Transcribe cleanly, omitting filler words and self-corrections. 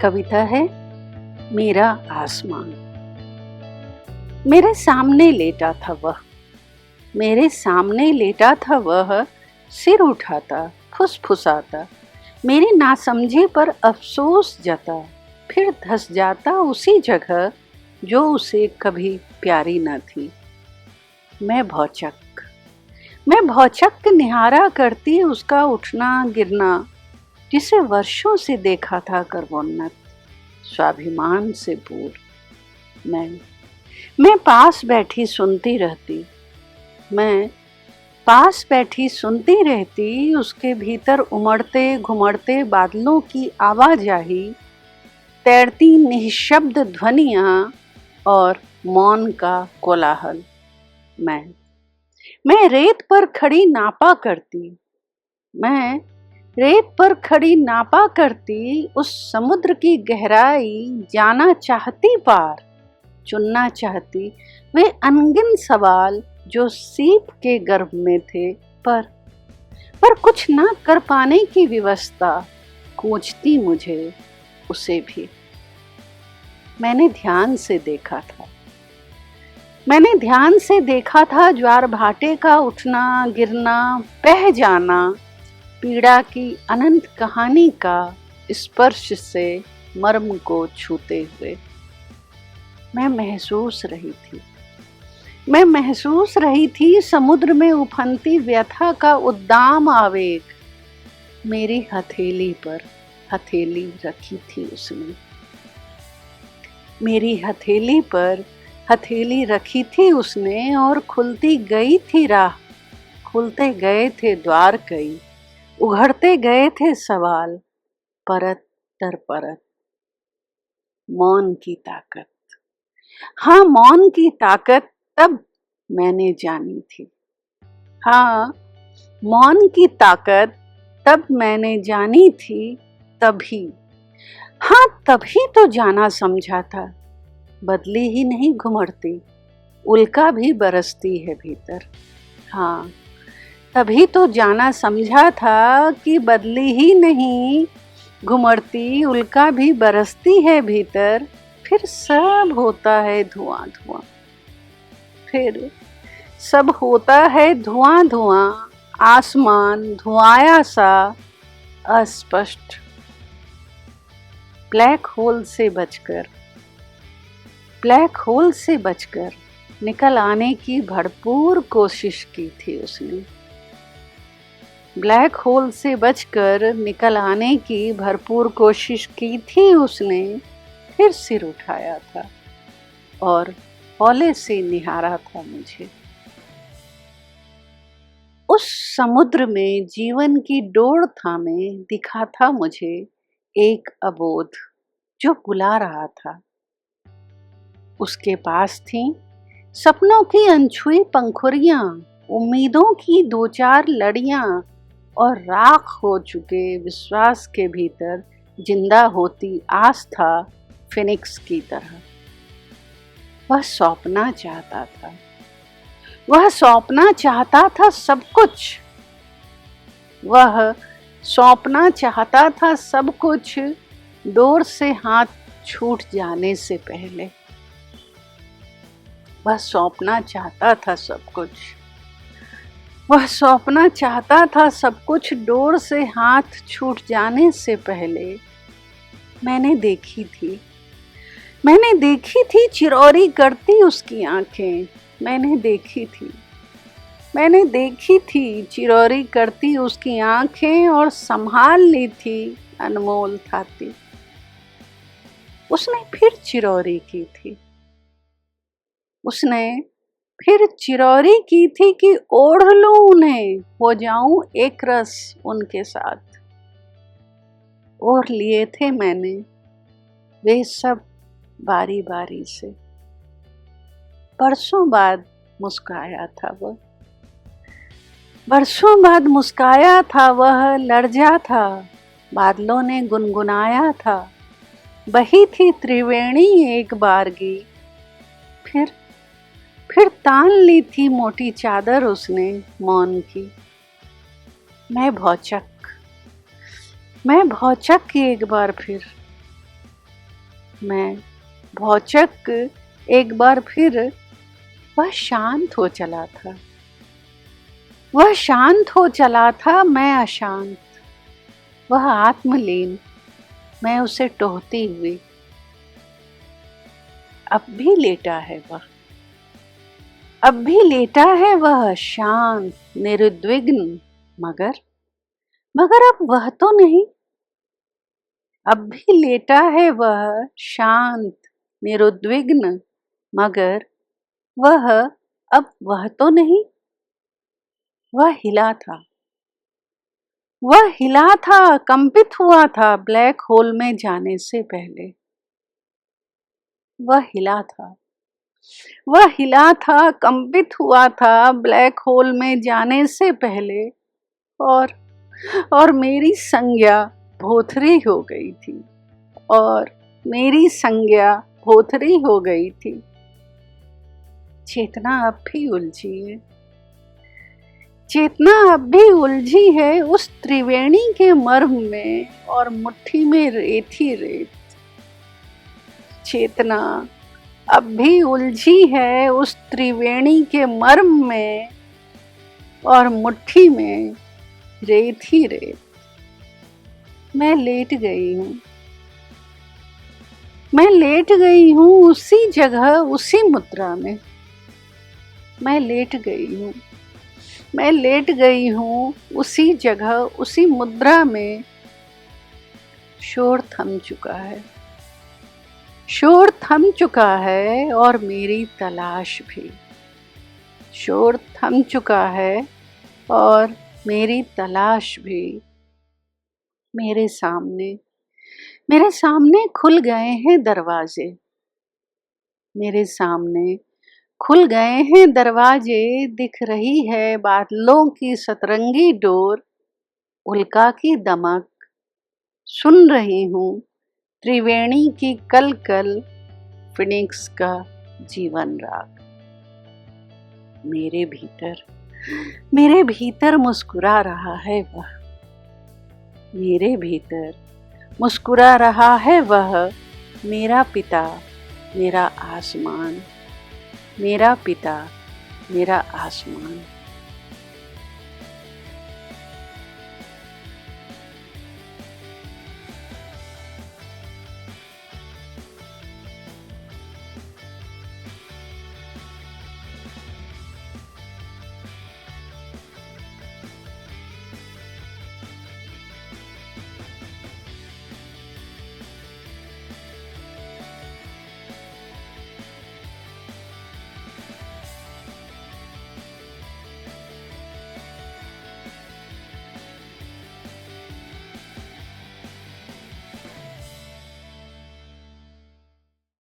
कविता है मेरा आसमान। मेरे सामने लेटा था वह, मेरे सामने लेटा था वह, सिर उठाता फुसफुसाता, मेरी नासमझी पर अफसोस जता, फिर धस जाता उसी जगह जो उसे कभी प्यारी न थी। मैं भौचक्क निहारा करती उसका उठना गिरना, जिसे वर्षों से देखा था कर्मोन्नत, स्वाभिमान से पूर्ण। मैं पास बैठी सुनती रहती, मैं पास बैठी सुनती रहती, उसके भीतर उमड़ते घुमड़ते बादलों की आवाजाही, तैरती निःशब्द ध्वनियाँ और मौन का कोलाहल। मैं रेत पर खड़ी नापा करती, मैं रेत पर खड़ी नापा करती, उस समुद्र की गहराई जाना चाहती पार, चुनना चाहती वे अनगिन सवाल जो सीप के गर्भ में थे, पर कुछ न कर पाने की विवशता कोचती मुझे उसे भी। मैंने ध्यान से देखा था ज्वार भाटे का उठना गिरना, बह जाना, पीड़ा की अनंत कहानी का स्पर्श से मर्म को छूते हुए। मैं महसूस रही थी समुद्र में उफनती व्यथा का उद्दाम आवेग। मेरी हथेली पर हथेली रखी थी उसने, मेरी हथेली पर हथेली रखी थी उसने, और खुलती गई थी राह, खुलते गए थे द्वार कई, उघड़ते गए थे सवाल, परत दर परत। मौन की ताकत, हाँ मौन की ताकत तब मैंने जानी थी। हाँ मौन की ताकत तब मैंने जानी थी, तभी, हाँ तभी तो जाना समझा था, बदली ही नहीं घुमड़ती, उल्का भी बरसती है भीतर। हाँ तभी तो जाना समझा था कि बदली ही नहीं घुमड़ती, उल्का भी बरसती है भीतर। फिर सब होता है धुआं धुआं, फिर सब होता है धुआं धुआं, आसमान धुआया सा अस्पष्ट। ब्लैक होल से बचकर निकल आने की भरपूर कोशिश की थी उसने, ब्लैक होल से बचकर निकल आने की भरपूर कोशिश की थी उसने। फिर सिर उठाया था और हौले से निहारा था मुझे। उस समुद्र में जीवन की डोर थामे दिखा था मुझे एक अबोध जो बुला रहा था। उसके पास थी सपनों की अनछुई पंखुड़ियां, उम्मीदों की दो चार लड़ियां, और राख हो चुके विश्वास के भीतर जिंदा होती आस्था फिनिक्स की तरह। वह सौंपना चाहता था सब कुछ, वह सौंपना चाहता था सब कुछ, डोर से हाथ छूट जाने से पहले। वह सौंपना चाहता था सब कुछ, वह सौंपना चाहता था सब कुछ, डोर से हाथ छूट जाने से पहले। मैंने देखी थी चिरौरी करती उसकी आंखें, मैंने देखी थी चिरौरी करती उसकी आंखें, और संभाल ली थी अनमोल थाती। उसने फिर चिरौरी की थी कि ओढ़ लूं उन्हें, हो जाऊं एक रस उनके साथ। ओढ़ लिए थे मैंने वे सब बारी बारी से। बरसों बाद मुस्काया था वह, लर्जा था, बादलों ने गुनगुनाया था, बही थी त्रिवेणी एक बारगी। फिर तान ली थी मोटी चादर उसने मौन की। मैं भौचक्क एक बार फिर, मैं भौचक एक बार फिर वह शांत हो चला था। वह शांत हो चला था, मैं अशांत। वह आत्मलीन, मैं उसे टोहती हुई। अब भी लेटा है वह, अब भी लेटा है वह शांत निरुद्विग्न, मगर अब वह तो नहीं। अब भी लेटा है वह शांत निरुद्विग्न, मगर वह तो नहीं। वह हिला था, वह हिला था, कंपित हुआ था ब्लैक होल में जाने से पहले। वह हिला था, वह हिला था, कंपित हुआ था ब्लैक होल में जाने से पहले। और मेरी संज्ञा भोथरी हो गई थी, और मेरी संज्ञा भोथरी हो गई थी। चेतना अब भी उलझी है, चेतना अब भी उलझी है उस त्रिवेणी के मर्म में, और मुट्ठी में रेत ही रेत। चेतना अब भी उलझी है उस त्रिवेणी के मर्म में, और मुट्ठी में रेत ही रेत। मैं लेट गई हूँ, मैं लेट गई हूँ उसी जगह, उसी मुद्रा में। मैं लेट गई हूँ, मैं लेट गई हूँ उसी जगह, उसी मुद्रा में। शोर थम चुका है, शोर थम चुका है, और मेरी तलाश भी। शोर थम चुका है, और मेरी तलाश भी। मेरे सामने खुल गए हैं दरवाजे, मेरे सामने खुल गए हैं दरवाजे। दिख रही है बादलों की सतरंगी डोर, उल्का की दमक। सुन रही हूँ त्रिवेणी की कल कल, फिनिक्स का जीवन राग। मेरे भीतर मुस्कुरा रहा है वह, मेरे भीतर मुस्कुरा रहा है वह। मेरा पिता, मेरा आसमान, मेरा पिता, मेरा आसमान।